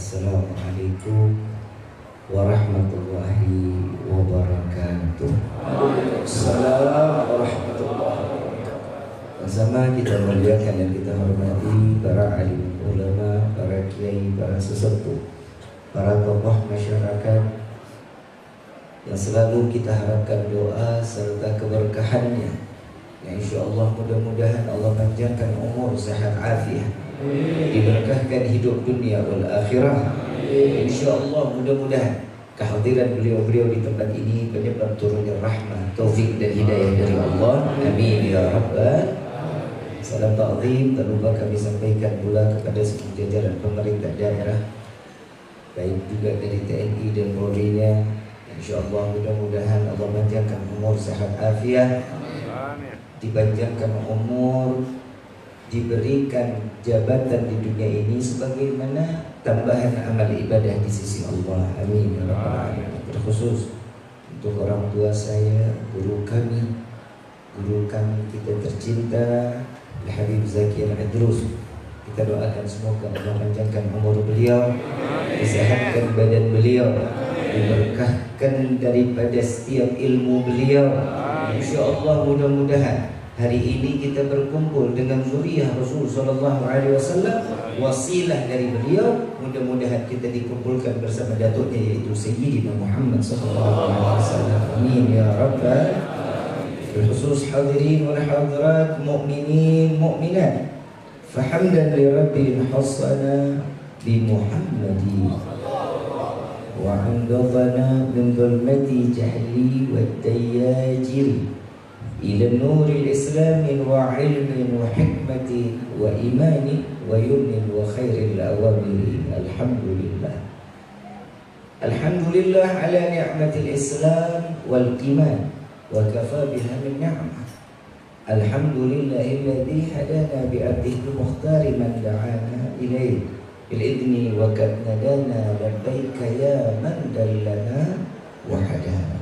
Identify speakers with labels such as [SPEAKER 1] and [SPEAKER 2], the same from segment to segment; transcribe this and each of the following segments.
[SPEAKER 1] Assalamualaikum warahmatullahi wabarakatuh.
[SPEAKER 2] Waalaikumsalam warahmatullahi wabarakatuh.
[SPEAKER 1] Bersama kita muliakan dan kita hormati para alim ulama, para kiai, para sesepuh, para tokoh masyarakat yang selalu kita harapkan doa serta keberkahannya. Ya insyaallah mudah-mudahan Allah panjangkan umur, sehat afiat, diberkahkan hidup dunia wal akhirah. Insyaallah mudah-mudahan kehadiran beliau-beliau di tempat ini penyebab turunnya rahmat, taufik dan hidayah dari Allah. Amin ya rabbal. Salam ta'zim tak lupa kami sampaikan pula kepada seluruh jajaran pemerintah daerah, baik juga dari TNI dan Polri-nya. InsyaAllah mudah-mudahan Allah panjangkan umur, sehat afiat, dipanjangkan umur, diberikan jabatan di dunia ini sebagaimana tambahan amal ibadah di sisi Allah. Amin ya rabbal alamin. Terkhusus untuk orang tua saya, guru kami kita tercinta Habib Zaki Al-Idrus, kita doakan semoga Allah panjangkan umur beliau, disehatkan badan beliau, diberkahkan daripada setiap ilmu beliau. InsyaAllah mudah-mudahan hari ini kita berkumpul dengan zuriyah Rasul Sallallahu Alaihi Wasallam, wasilah dari beliau. Mudah-mudahan kita dikumpulkan bersama datuknya, yaitu Sayyidina Muhammad Sallallahu Alaihi Wasallam. Amin ya rabbal. Khusus hadirin wal hadirat, mu'minin mu'minat, fahamdan li rabbil hasana bi Muhammadi wa andadana min dhulmati jahli wa dayajiri ila nuril islami wa ilmin wa hikmati wa imani wa yumnin wa khairil awamiri. Alhamdulillah, alhamdulillah ala ni'matil islam wal iman wa kafa biha min ni'mah. Alhamdulillahilladzi hadana bi abdihi al-mukhtar man da'ana ilayhi bil idni wa kad nadana labbaika ya man dallana wa hadana.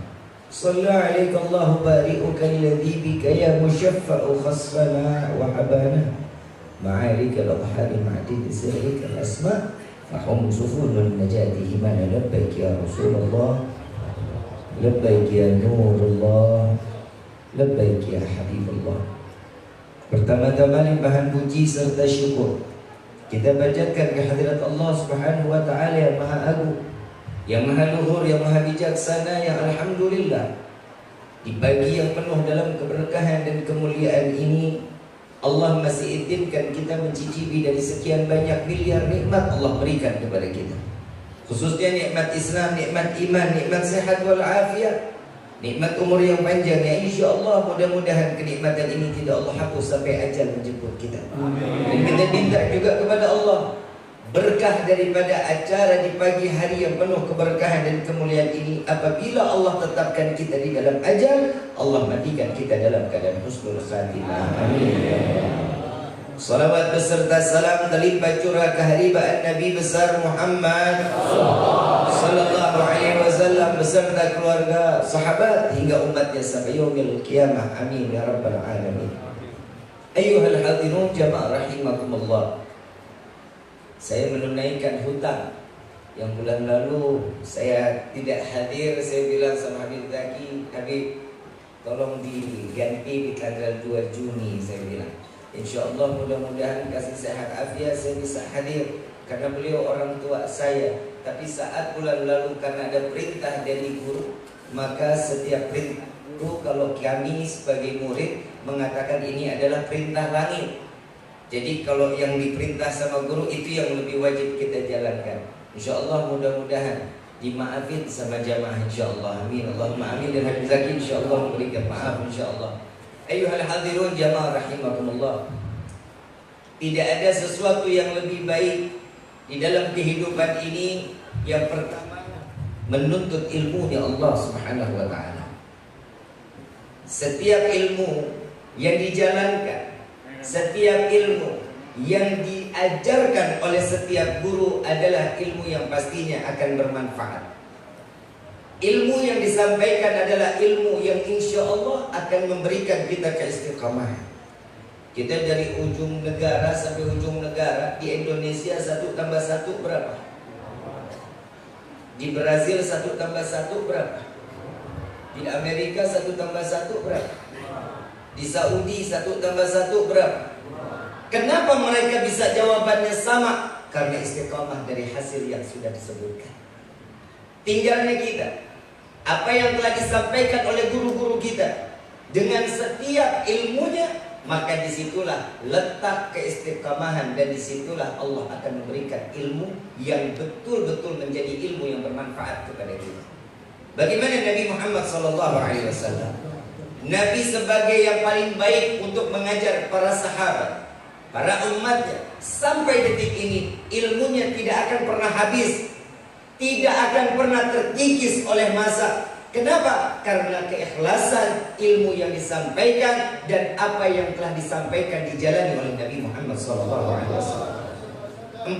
[SPEAKER 1] Shalla alayka Allahu bari'uka alladhi bika ya mushaffa'u khasfana wa habana ma'arika al-adhari ma'did sirrika al-asma fahum sufulun najati himana labbaik ya Rasulullah, labbaik ya Nurullah, labbaik ya Habibullah. Pertama-tama limpahan puji serta syukur kita panjatkan kehadirat Allah Subhanahu wa taala yang Maha Agung, yang Maha Luhur, yang Maha Bijaksana, yang alhamdulillah di pagi yang penuh dalam keberkahan dan kemuliaan ini Allah masih izinkan kita mencicipi dari sekian banyak miliar nikmat Allah berikan kepada kita. Khususnya nikmat Islam, nikmat iman, nikmat sehat wal afiat, nikmat umur yang panjang. Ya insyaallah mudah-mudahan kenikmatan ini tidak Allah hapus sampai ajal menjemput kita. Dan kita minta juga kepada Allah berkah daripada acara di pagi hari yang penuh keberkahan dan kemuliaan ini. Apabila Allah tetapkan kita di dalam ajal, Allah matikan kita dalam keadaan husnul khatimah. Amin. Salawat beserta salam terlimpah curah keharibaan Nabi besar Muhammad Sallallahu Alaihi Wasallam beserta keluarga, sahabat hingga umatnya sampai yaumil qiyamah. Amin ya rabbal alamin. Ayyuhal hadirun jamaah rahimakumullah. Saya menunaikan hutang yang bulan lalu saya tidak hadir. Saya bilang sama Habib Zaki, Habib tolong diganti di tanggal 2 Juni. Saya bilang InsyaAllah mudah-mudahan kasih sehat afiat saya bisa hadir, karena beliau orang tua saya. Tapi saat bulan lalu karena ada perintah dari guru, maka setiap perintah guru kalau kami sebagai murid mengatakan ini adalah perintah langit. Jadi kalau yang diperintah sama guru itu yang lebih wajib kita jalankan. InsyaAllah mudah-mudahan dimaafin sama jamaah insyaAllah. Amin Allahumma amin. Dan Habib Zaki insyaAllah memberikan maaf insyaAllah. Ayyuhal hadirun jamaah rahimakumullah. Tidak ada sesuatu yang lebih baik di dalam kehidupan ini. Yang pertama, menuntut ilmu dari Allah Subhanahu wa taala. Setiap ilmu yang dijalankan, setiap ilmu yang diajarkan oleh setiap guru adalah ilmu yang pastinya akan bermanfaat. Ilmu yang disampaikan adalah ilmu yang insya Allah akan memberikan kita keistiqamahan. Kita dari ujung negara sampai ujung negara di Indonesia 1 tambah 1 berapa? Di Brazil 1 tambah 1 berapa? Di Amerika 1 tambah 1 berapa? Di Saudi 1 tambah 1 berapa? Kenapa mereka bisa jawabannya sama? Karena istiqamah dari hasil yang sudah disebutkan. Tinggalnya kita, apa yang telah disampaikan oleh guru-guru kita, dengan setiap ilmunya, maka disitulah letak keistiqamahan, dan disitulah Allah akan memberikan ilmu yang betul-betul menjadi ilmu yang bermanfaat kepada kita. Bagaimana Nabi Muhammad SAW? Nabi sebagai yang paling baik untuk mengajar para sahabat, para umatnya, sampai detik ini ilmunya tidak akan pernah habis, tidak akan pernah terkikis oleh masa. Kenapa? Karena keikhlasan ilmu yang disampaikan dan apa yang telah disampaikan dijalani oleh Nabi Muhammad SAW. 40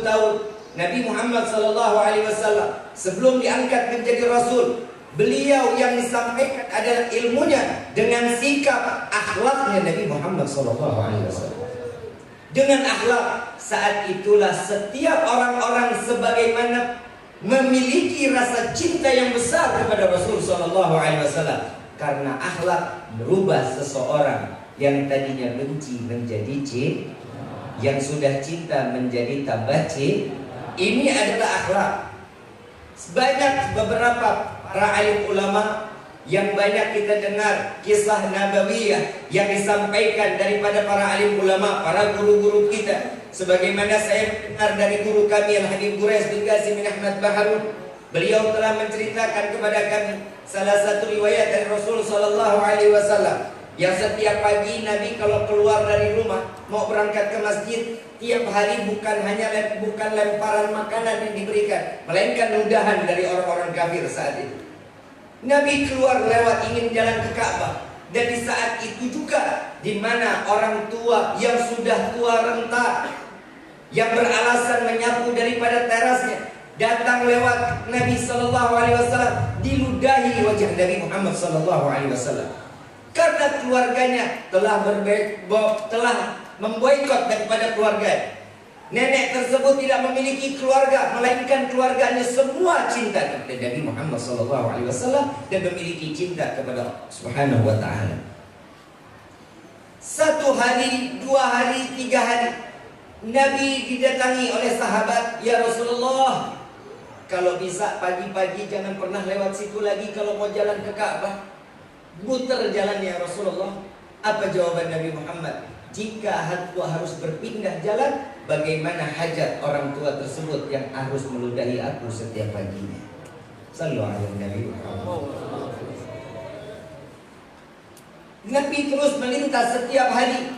[SPEAKER 1] tahun Nabi Muhammad SAW sebelum diangkat menjadi Rasul, beliau yang disampaikan adalah ilmunya dengan sikap akhlaknya Nabi Muhammad SAW. Dengan akhlak, saat itulah setiap orang-orang sebagaimana memiliki rasa cinta yang besar kepada Rasul Sallallahu Alaihi Wasallam, karena akhlak merubah seseorang yang tadinya benci menjadi cinta, yang sudah cinta menjadi tambah cinta. Ini adalah akhlak. Banyak beberapa para alim ulama yang banyak kita dengar kisah nabawiyah yang disampaikan daripada para alim ulama, para guru-guru kita. Sebagaimana saya dengar dari guru kami Al-Habib Quraish bin Qasim bin Ahmad Baharun, beliau telah menceritakan kepada kami salah satu riwayat dari Rasul Sallallahu Alaihi Wasallam, yang setiap pagi Nabi kalau keluar dari rumah mau berangkat ke masjid, tiap hari bukan lemparan makanan yang diberikan, melainkan ludahan dari orang-orang kafir saat itu. Nabi keluar lewat ingin jalan ke Ka'bah, dan di saat itu juga di mana orang tua yang sudah tua renta, yang beralasan menyapu daripada terasnya, datang lewat Nabi Sallallahu Alaihi Wasallam, diludahi wajah Nabi Muhammad Sallallahu Alaihi Wasallam, karena keluarganya telah memboikot daripada keluarga. Nenek tersebut tidak memiliki keluarga, melainkan keluarganya semua cinta kepada Nabi Muhammad SAW dan memiliki cinta kepada Subhanahu wa Ta'ala. 1 hari, 2 hari, 3 hari, Nabi didatangi oleh sahabat, "Ya Rasulullah, kalau bisa pagi-pagi jangan pernah lewat situ lagi kalau mau jalan ke Ka'bah. Muter jalan ya Rasulullah." Apa jawaban Nabi Muhammad? "Jika tua harus berpindah jalan, bagaimana hajat orang tua tersebut yang harus meludahi aku setiap paginya?" Sallu ala Nabi Muhammad. Nabi terus melintas setiap hari.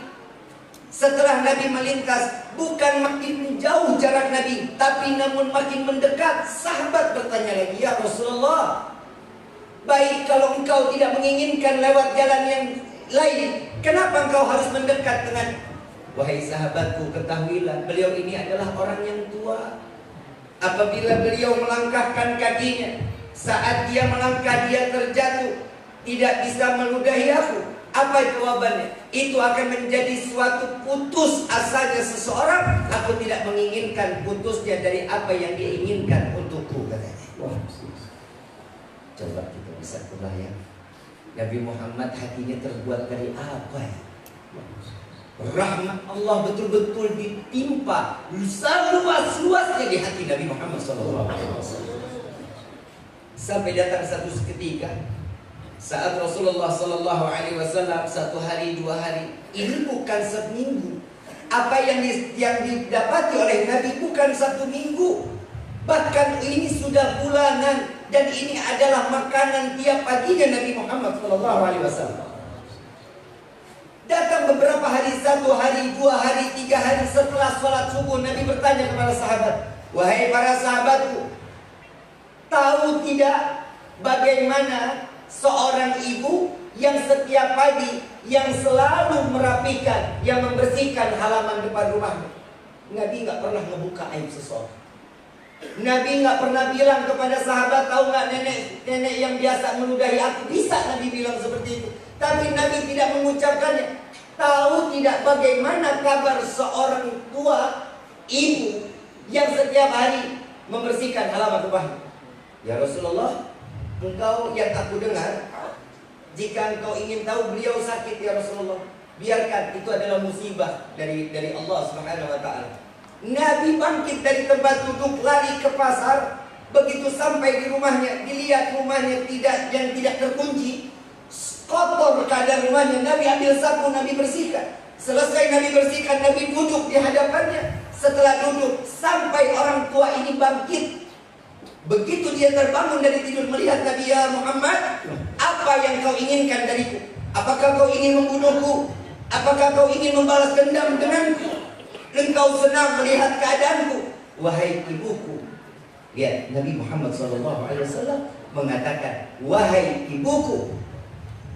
[SPEAKER 1] Setelah Nabi melintas, bukan makin jauh jarak Nabi, tapi namun makin mendekat. Sahabat bertanya lagi, "Ya Rasulullah, baik kalau engkau tidak menginginkan lewat jalan yang lain, kenapa engkau harus mendekat dengan?" "Wahai sahabatku, ketahuilah beliau ini adalah orang yang tua. Apabila beliau melangkahkan kakinya, saat dia melangkah dia terjatuh, tidak bisa meludahi aku. Apa jawabannya? Itu akan menjadi suatu putus asanya seseorang. Aku tidak menginginkan putusnya dari apa yang dia inginkan untukku," katanya. Wah, coba kita bisa kebayang Nabi Muhammad hatinya terbuat dari apa ya? Rahmat Allah betul-betul ditimpa seluas-luasnya di hati Nabi Muhammad SAW. Sampai datang satu ketika saat Rasulullah SAW 1 hari 2 hari, ini bukan seminggu. Apa yang didapati oleh Nabi bukan 1 minggu, bahkan ini sudah bulanan, dan ini adalah makanan tiap paginya Nabi Muhammad SAW. Datang beberapa hari, 1 hari, 2 hari, 3 hari setelah sholat subuh, Nabi bertanya kepada sahabat, "Wahai para sahabatku, tahu tidak bagaimana seorang ibu yang setiap pagi yang selalu merapikan, yang membersihkan halaman depan rumahnya?" Nabi nggak pernah membuka aib seseorang. Nabi nggak pernah bilang kepada sahabat, "Tahu nggak nenek yang biasa meludahi aku?" Bisa Nabi bilang seperti itu, tapi Nabi tidak mengucapkannya. Tahu tidak bagaimana kabar seorang tua ibu yang setiap hari membersihkan halaman rumahnya? Ya Rasulullah, engkau yang aku dengar, jika engkau ingin tahu beliau sakit ya Rasulullah, biarkan, itu adalah musibah dari Allah Subhanahu wa taala. Nabi bangkit dari tempat duduk, lari ke pasar. Begitu sampai di rumahnya, dilihat rumahnya yang tidak terkunci, kotor keadaan rumahnya. Nabi ambil sapu, Nabi bersihkan. Selesai Nabi bersihkan, Nabi duduk di hadapannya. Setelah duduk, sampai orang tua ini bangkit. Begitu dia terbangun dari tidur, melihat Nabi, ya Muhammad, apa yang kau inginkan dariku? Apakah kau ingin membunuhku? Apakah kau ingin membalas dendam denganku? Engkau senang melihat keadaanku? Wahai ibuku. Lihat, Nabi Muhammad SAW mengatakan, wahai ibuku,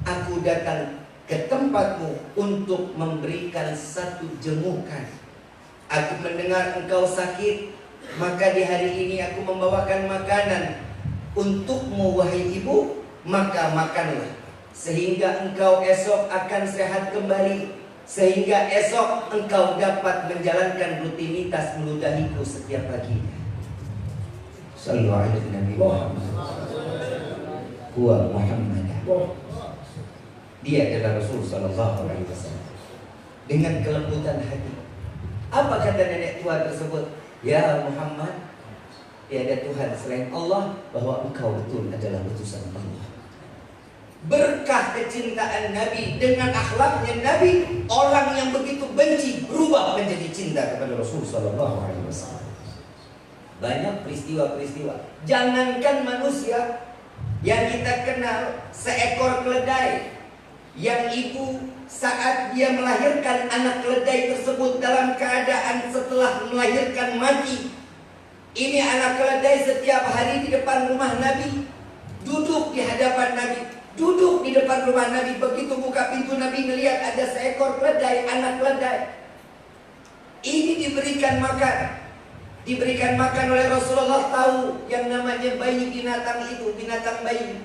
[SPEAKER 1] aku datang ke tempatmu untuk memberikan satu jemukan. Aku mendengar engkau sakit, maka di hari ini aku membawakan makanan untukmu wahai ibu, maka makanlah, sehingga engkau esok akan sehat kembali, sehingga esok engkau dapat menjalankan rutinitas meludahiku setiap paginya. Sallallahu alaihi Nabi Muhammad. Huwa Muhammad. Dia adalah Rasul sallallahu alaihi wasallam. Dengan kelembutan hati. Apa kata nenek tua tersebut? Ya Muhammad, tiada Tuhan selain Allah, bahwa engkau betul adalah utusan Allah. Berkah kecintaan Nabi, dengan akhlaknya Nabi, orang yang begitu benci berubah menjadi cinta kepada Rasul sallallahu alaihi wasallam. Banyak peristiwa-peristiwa. Jangankan manusia, yang kita kenal seekor keledai yang ibu saat dia melahirkan anak keledai tersebut dalam keadaan setelah melahirkan mati. Ini anak keledai setiap hari di depan rumah Nabi, duduk di hadapan Nabi, duduk di depan rumah Nabi. Begitu buka pintu, Nabi melihat ada seekor keledai, anak keledai. Ini diberikan makan. Diberikan makan oleh Rasulullah, tahu yang namanya bayi binatang itu, binatang bayi,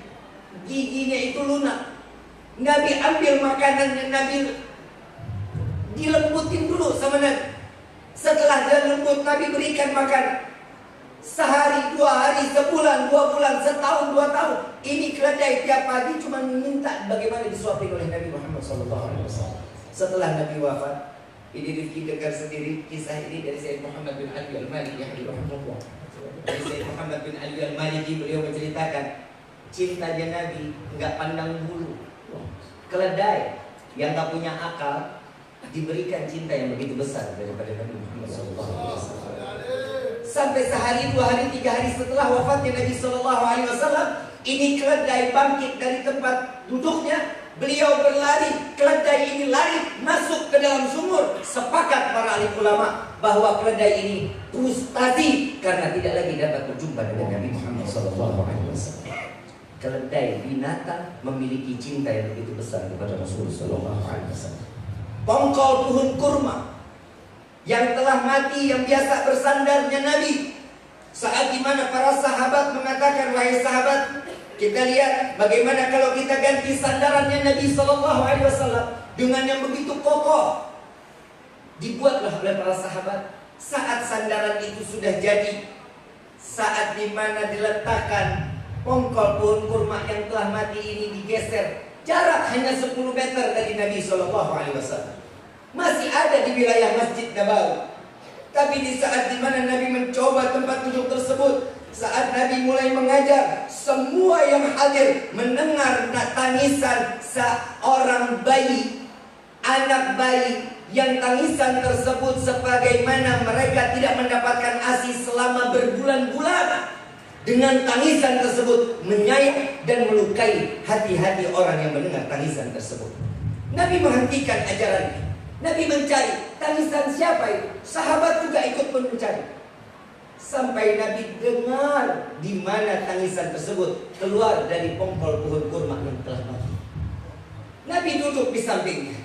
[SPEAKER 1] giginya itu lunak. Nabi ambil makanannya, Nabi dilembutin dulu sama Nabi. Setelah dia lembut, Nabi berikan makan. Sehari, 2 hari, sebulan, 2 bulan, setahun, 2 tahun. Ini keledai tiap pagi cuma minta bagaimana disuapin oleh Nabi Muhammad SAW. Setelah Nabi wafat, ini Rifki dengar sendiri kisah ini dari Sayyid Muhammad bin Ali Al-Maliki. Dari Sayyid Muhammad bin Ali Al-Maliki, beliau menceritakan cintanya Nabi enggak pandang bulu. Keledai yang tak punya akal diberikan cinta yang begitu besar daripada Nabi Muhammad SAW. Sampai sehari, 2 hari, 3 hari setelah wafatnya Nabi SAW, ini keledai bangkit dari tempat duduknya. Beliau berlari, keledai ini lari masuk ke dalam sumur. Sepakat para ahli ulama bahwa keledai ini frustasi karena tidak lagi dapat berjumpa dengan Nabi Muhammad SAW. Keledai binatang memiliki cinta yang begitu besar kepada Rasulullah SAW. Pongkol pohon kurma yang telah mati, yang biasa bersandarnya Nabi, saat dimana para sahabat mengatakan, wahai sahabat, kita lihat bagaimana kalau kita ganti sandarannya Nabi SAW dengan yang begitu kokoh. Dibuatlah oleh para sahabat. Saat sandaran itu sudah jadi, saat dimana diletakkan, pongkol pohon kurma yang telah mati ini digeser, jarak hanya 10 meter dari Nabi SAW. Masih ada di wilayah Masjid Nabawi. Tapi di saat dimana Nabi mencoba tempat duduk tersebut, saat Nabi mulai mengajar, semua yang hadir mendengar tangisan seorang bayi, anak bayi, yang tangisan tersebut sebagaimana mereka tidak mendapatkan ASI selama berbulan-bulan. Dengan tangisan tersebut menyayat dan melukai hati-hati orang yang mendengar tangisan tersebut. Nabi menghentikan ajarannya. Nabi mencari tangisan siapa itu. Sahabat juga ikut mencari. Sampai Nabi dengar di mana tangisan tersebut keluar dari pongkol pohon kurma yang telah mati. Nabi duduk di sampingnya,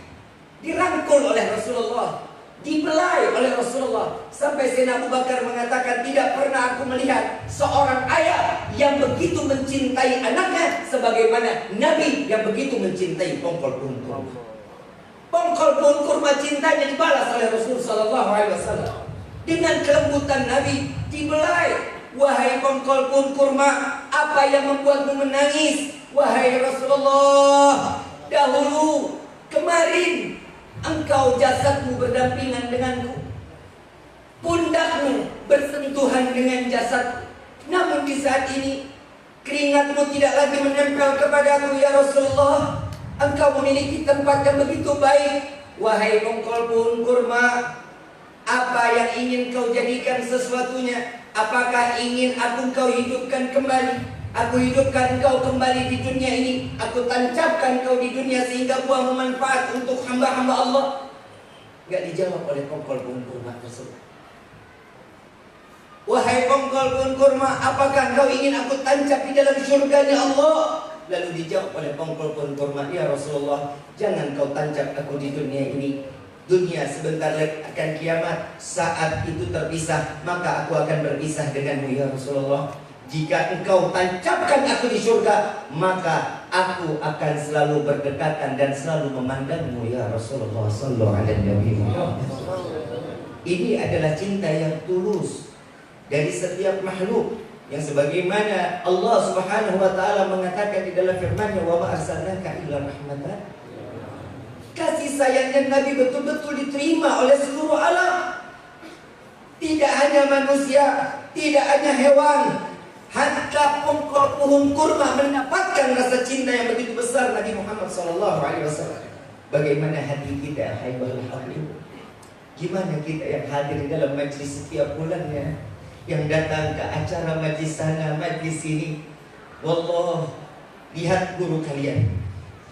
[SPEAKER 1] dirangkul oleh Rasulullah, dibelai oleh Rasulullah. Sampai Sayyidina Abu Bakar mengatakan, tidak pernah aku melihat seorang ayah yang begitu mencintai anaknya sebagaimana Nabi yang begitu mencintai pongkol pohon kurma. Pongkol pohon kurma cintanya dibalas oleh Rasulullah SAW. Dengan kelembutan Nabi dibelai. Wahai pongkol pohon kurma, Apa yang membuatmu menangis? Wahai Rasulullah, dahulu, kemarin, engkau jasadmu berdampingan denganku, pundakmu bersentuhan dengan jasadku. Namun di saat ini keringatmu tidak lagi menempel kepadaku ya Rasulullah. Engkau memiliki tempat yang begitu baik. Wahai pongkol pohon kurma, apa yang ingin kau jadikan sesuatunya? Apakah ingin kau hidupkan kembali? Aku hidupkan kau kembali di dunia ini. Aku tancapkan kau di dunia sehingga buah bermanfaat untuk hamba-hamba Allah. Gak dijawab oleh pongkol pohon kurma tersebut. Wahai pongkol pohon kurma, apakah kau ingin aku tancap di dalam surganya Allah? Lalu dijawab oleh pongkol pohon kurma, ya Rasulullah, jangan kau tancap aku di dunia ini. Dunia sebentar lagi akan kiamat. Saat itu terpisah, maka aku akan berpisah denganmu ya Rasulullah. Jika engkau tancapkan aku di surga, maka aku akan selalu berdekatan dan selalu memandangmu ya Rasulullah sallallahu alaihi wasallam. Ini adalah cinta yang tulus dari setiap makhluk, yang sebagaimana Allah Subhanahu wa taala mengatakan di dalam firman-Nya, wa ma arsalnaka illa rahmatan. Kasih sayangnya Nabi betul-betul diterima oleh seluruh alam. Tidak hanya manusia, tidak hanya hewan, hatta pongkol pohon kurma mendapatkan rasa cinta yang begitu besar Nabi Muhammad SAW. Bagaimana hati kita, hai bahlul? Gimana kita yang hadir di dalam majlis setiap bulannya, yang datang ke acara majlis sana, majlis sini? Wallah, lihat guru kalian,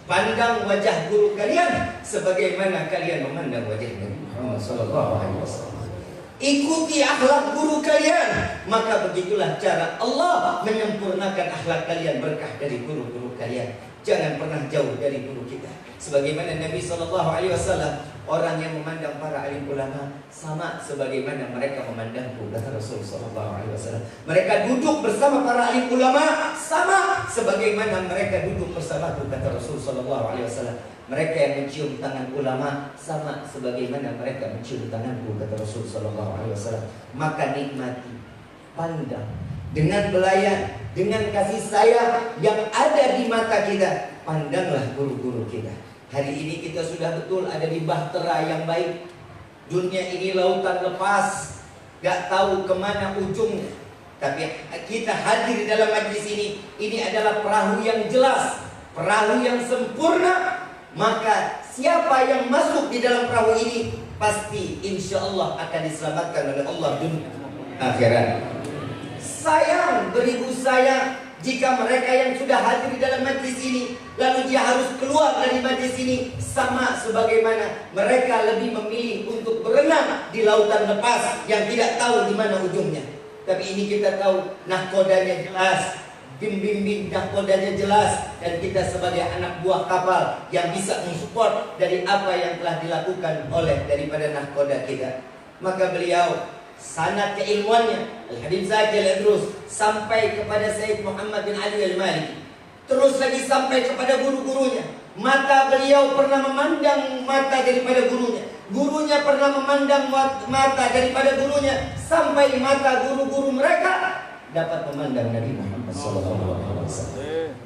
[SPEAKER 1] pandang wajah guru kalian sebagaimana kalian memandang wajah Nabi Muhammad SAW. Ikuti akhlak guru kalian, maka begitulah cara Allah menyempurnakan akhlak kalian, berkah dari guru-guru kalian. Jangan pernah jauh dari guru kita. Sebagaimana Nabi SAW, orang yang memandang para alim ulama sama sebagaimana mereka memandangku, kata Rasulullah SAW. Mereka duduk bersama para alim ulama sama sebagaimana mereka duduk bersamaku, kata Rasulullah SAW. Mereka yang mencium tangan ulama sama sebagaimana mereka mencium tanganku, kata Rasulullah SAW. Maka nikmati, pandang dengan belayan, dengan kasih sayang yang ada di mata kita. Pandanglah guru-guru kita. Hari ini kita sudah betul ada di bahtera yang baik. Dunia ini lautan lepas, gak tahu kemana ujungnya. Tapi kita hadir di dalam majlis ini adalah perahu yang jelas, perahu yang sempurna. Maka siapa yang masuk di dalam perahu ini pasti insya Allah akan diselamatkan oleh Allah dunia akhirat. Sayang, beribu sayang jika mereka yang sudah hadir di dalam majlis ini lalu dia harus keluar dari majlis ini, sama sebagaimana mereka lebih memilih untuk berenang di lautan lepas yang tidak tahu di mana ujungnya. Tapi ini kita tahu nahkodanya jelas, bimbing nahkodanya jelas, dan kita sebagai anak buah kapal yang bisa mensupport dari apa yang telah dilakukan oleh daripada nahkoda kita. Maka beliau sanad keilmuannya Al-Habib Zaki Al-Idrus sampai kepada Sayyid Muhammad bin Ali Al-Maliki, terus lagi sampai kepada guru-gurunya. Mata beliau pernah memandang mata daripada gurunya, gurunya pernah memandang mata daripada gurunya, sampai mata guru-guru mereka dapat memandang Nabi Muhammad SAW.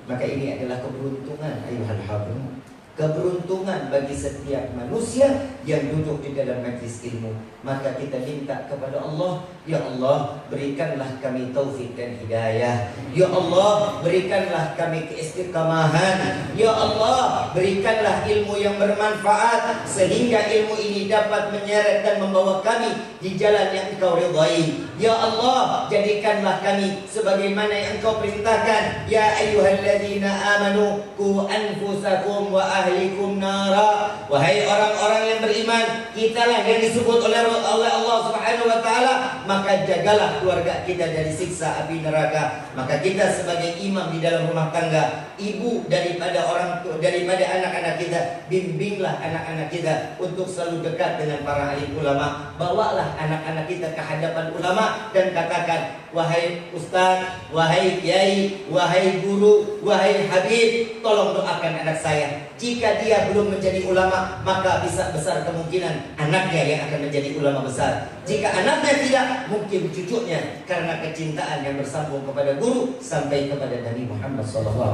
[SPEAKER 1] Maka ini adalah keberuntungan, ayuhal hadirin, keberuntungan bagi setiap manusia yang duduk di dalam majlis ilmu. Maka kita minta kepada Allah, ya Allah, berikanlah kami taufik dan hidayah. Ya Allah, berikanlah kami keistiqamahan. Ya Allah, berikanlah ilmu yang bermanfaat sehingga ilmu ini dapat menyeret dan membawa kami di jalan yang Engkau ridhai. Ya Allah, jadikanlah kami sebagaimana yang Engkau perintahkan, ya ayyuhalladzina amanu qu anfusakum wa ahlikum nara. Wahai orang-orang yang beriman, kitalah yang disebut oleh Allah Subhanahu wa taala, maka jagalah keluarga kita dari siksa api neraka. Maka kita sebagai imam di dalam rumah tangga, ibu daripada orang tua, daripada anak-anak kita, bimbinglah anak-anak kita untuk selalu dekat dengan para alim ulama. Bawalah anak-anak kita ke hadapan ulama dan katakan,
[SPEAKER 3] wahai ustaz, wahai kiai, wahai guru, wahai habib, tolong doakan anak saya. Jika dia belum menjadi ulama, maka bisa besar kemungkinan anaknya yang akan menjadi ulama besar. Jika anaknya tidak, mungkin cucunya, karena kecintaan yang bersambung kepada guru sampai kepada Nabi Muhammad SAW.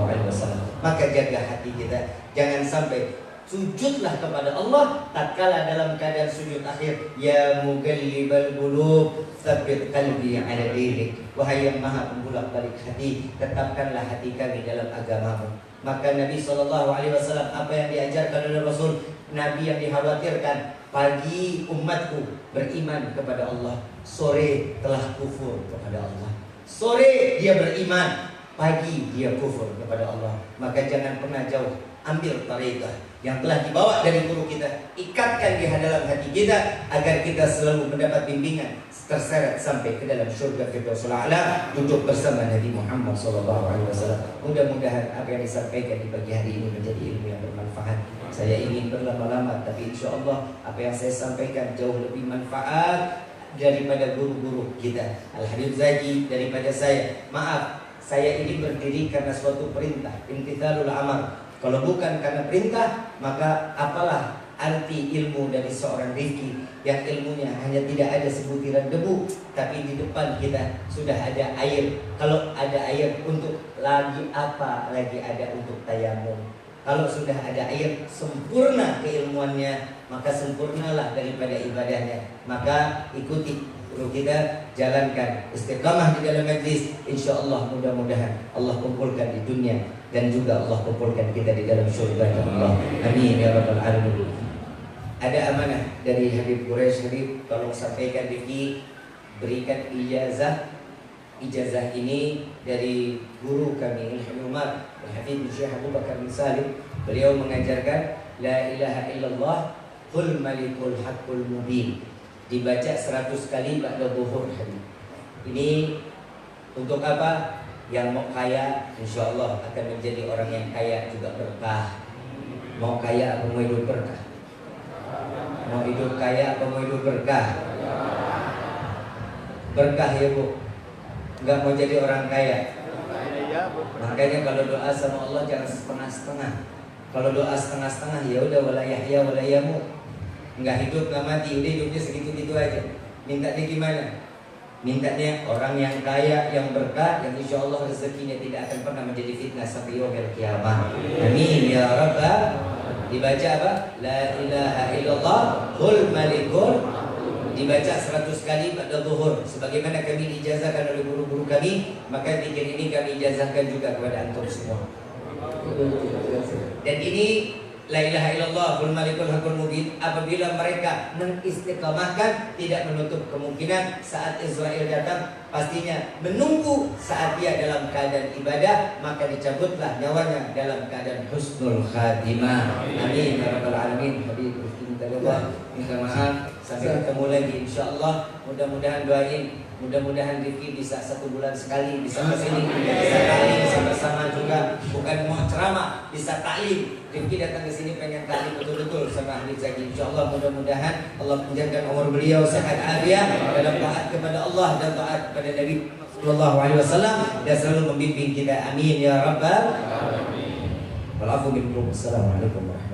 [SPEAKER 3] Maka jaga hati kita, jangan sampai. Sujudlah kepada Allah tatkala dalam keadaan sujud akhir. Ya muqallibal qulub, tsabbit qalbi ala dinik. Wahai yang maha pembulak balik hati, tetapkanlah hati kami dalam agamamu. Maka Nabi SAW, apa yang diajarkan oleh Rasul, Nabi yang dikhawatirkan, pagi umatku beriman kepada Allah, sore telah kufur kepada Allah. Sore dia beriman, pagi dia kufur kepada Allah. Maka jangan pernah jauh, ambil tarekat yang telah dibawa dari guru kita, ikatkan di dalam hati kita agar kita selalu mendapat bimbingan terseret sampai ke dalam surga Firdausul A'la, duduk bersama Nabi Muhammad SAW. Mudah-mudahan apa yang disampaikan di pagi hari ini menjadi ilmu yang bermanfaat. Saya ingin berlama-lama, tapi insya Allah apa yang saya sampaikan jauh lebih manfaat daripada guru-guru kita. Al-Habib Zaki daripada saya. Maaf, saya ini berdiri karena suatu perintah, imtithalul amar. Kalau bukan karena perintah, maka apalah arti ilmu dari seorang Rifki yang ilmunya hanya tidak ada sebutiran debu, tapi di depan kita sudah ada air. Kalau ada air, untuk lagi apa lagi ada untuk tayamum? Kalau sudah ada air, sempurna keilmuannya, maka sempurnalah daripada ibadahnya. Maka ikuti guru kita, jalankan istiqamah di dalam majlis. Insya Allah mudah-mudahan Allah kumpulkan di dunia dan juga Allah kumpulkan kita di dalam surga Allah. Amin ya rabbal alamin. Ada amanah dari Habib Quraisy. Habib, tolong sampaikan Rifki, berikan ijazah. Ijazah ini dari guru kami Al-Habib Umar, Al-Habib Syekh Abu Bakar bin Salim. Beliau mengajarkan la ilaha illallah qul malikul haqqul mubin. Dibaca 100 kali ba'da zuhur. Ini untuk apa? Yang mau kaya, insya Allah akan menjadi orang yang kaya juga berkah. Mau kaya apa mau hidup berkah? Mau hidup kaya apa mau hidup berkah? Berkah ya bu. Enggak mau jadi orang kaya. Makanya kalau doa sama Allah jangan setengah-setengah. Kalau doa setengah-setengah, ya udah wala yahya wala yamut. Enggak hidup, enggak mati, udah hidupnya segitu-gitu aja. Mintanya gimana? Mintanya orang yang kaya, yang berkah, yang insya Allah rezekinya tidak akan pernah menjadi fitnah sampai yaumil qiyamah. Amin ya rabbal. Dibaca apa? La ilaha illallah qul malikul. Dibaca 100 kali pada zuhur. Sebagaimana kami diijazahkan oleh guru-guru kami, maka zikir ini kami ijazahkan juga kepada antum semua. Dan ini la ilaha illallah wal malikul haqqul mubin, apabila mereka mengistiqamahkan, tidak menutup kemungkinan saat Israel datang, pastinya menunggu saat dia dalam keadaan ibadah, maka dicabutlah nyawanya dalam keadaan husnul khatimah. Amin ya rabbal alamin. Habib minta maaf, sampai ketemu lagi insyaallah. Mudah-mudahan doain, mudah-mudahan Rifki bisa 1 bulan sekali bisa kesini, bisa taklim sama-sama juga, bukan mau ceramah, bisa taklim. Rifki datang ke sini pengen taklim betul-betul sama Habib Zaki. Insyaallah mudah-mudahan Allah menjaga umur beliau sehat afiat dalam taat kepada Allah dan taat kepada Nabi sallallahu alaihi wasallam, dan selalu membimbing kita. Amin ya rabbal alamin. Walafu minkum. Assalamualaikum warahmatullahi wabarakatuh.